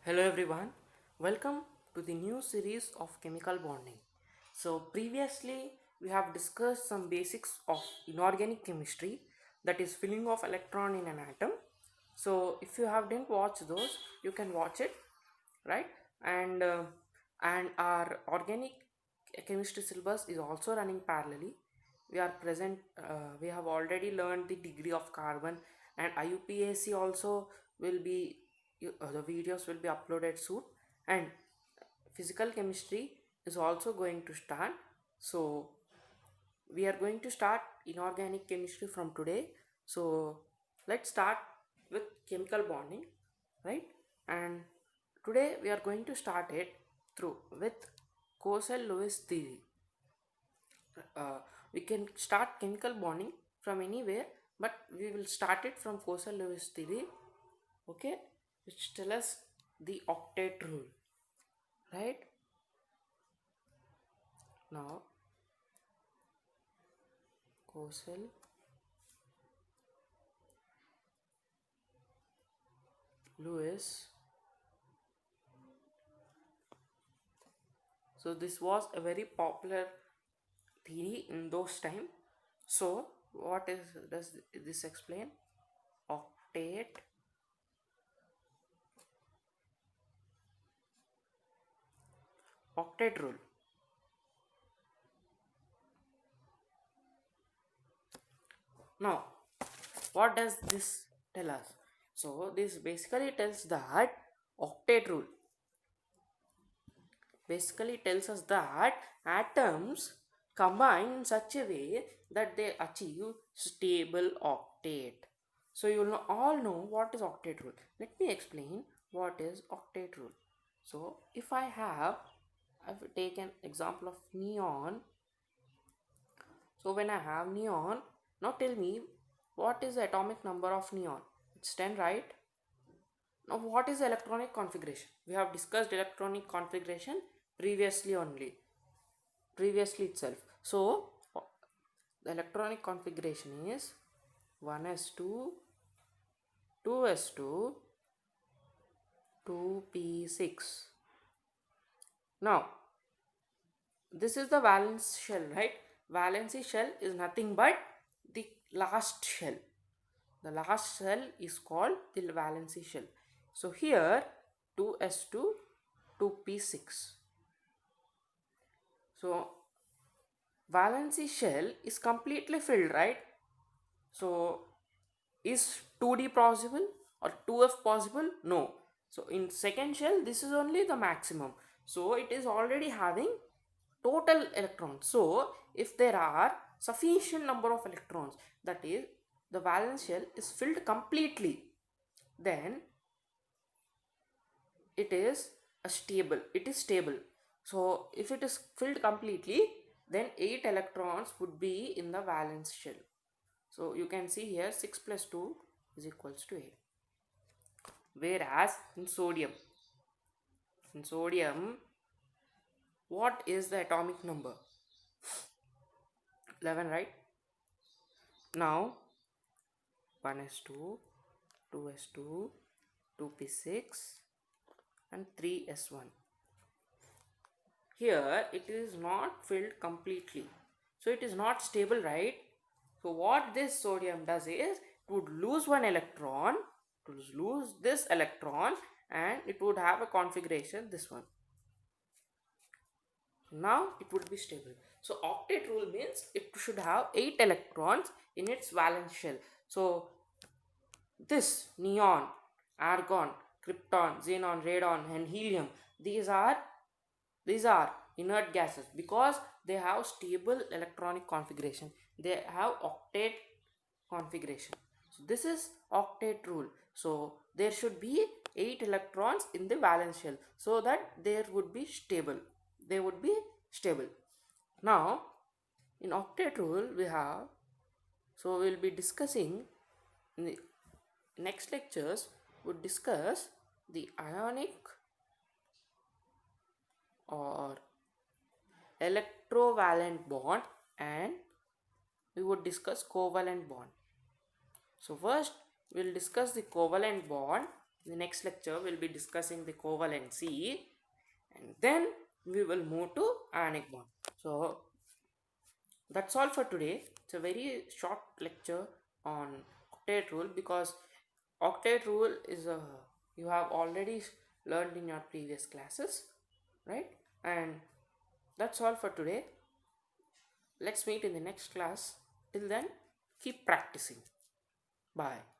Hello everyone, welcome to the new series of chemical bonding. So, previously we have discussed some basics of inorganic chemistry, that is filling of electron in an atom. So, if you have didn't watch those, you can watch it, right? And uh, and our organic chemistry syllabus is also running parallelly. We have already learned the degree of carbon, and IUPAC also will be the videos will be uploaded soon, and physical chemistry is also going to start. So we are going to start inorganic chemistry from today. So let's start with chemical bonding, right? And today we are going to start it through with Coastal-Lewis theory. uh, we can start chemical bonding from anywhere, but we will start it from Coastal-Lewis theory, okay, which tell us the octet rule, right? Now, Coastal-Lewis. So this was a very popular theory in those time. So what is does this explain? Octet octet rule. Now, what does this tell us? So this basically tells that octet rule basically tells us that atoms combine in such a way that they achieve stable octet. So you will all know what is octet rule. Let me explain what is octet rule. So if I've taken example of neon. So when I have neon, now tell me what is the atomic number of neon? It's 10, right? Now, what is electronic configuration? We have discussed electronic configuration previously only, previously itself. So, the electronic configuration is 1s2, 2s2, 2p6. Now, this is the valence shell, right? Valency shell is nothing but the last shell. The last shell is called the valency shell. So here 2s2, 2p6. So valency shell is completely filled, right? So is 2d possible or 2f possible? No. So in second shell, this is only the maximum. So it is already having total electrons. So if there are sufficient number of electrons, that is the valence shell is filled completely, then it is stable. So if it is filled completely, then 8 electrons would be in the valence shell. So you can see here 6 plus 2 is equals to 8. Whereas in sodium, what is the atomic number? 11, right? Now 1s2, 2s2, 2p6 and 3s1. Here it is not filled completely, so it is not stable, right? So what this sodium does is it would lose one electron, to lose this electron, and it would have a configuration, this one. Now it would be stable. So octet rule means it should have 8 electrons in its valence shell. So this neon, argon, krypton, xenon, radon and helium, these are inert gases because they have stable electronic configuration. They have octet configuration. So this is octet rule. So there should be 8 electrons in the valence shell so that there would be stable. They would be stable. Now in octet rule we have, so we'll be discussing in the next lectures, would discuss the ionic or electrovalent bond, and we would discuss covalent bond. So first we'll discuss the covalent bond. In the next lecture, we'll be discussing the covalency, and then we will move to ionic bond. So that's all for today. It's a very short lecture on octet rule because octet rule is a you have already learned in your previous classes, right? And that's all for today. Let's meet in the next class. Till then, keep practicing. Bye.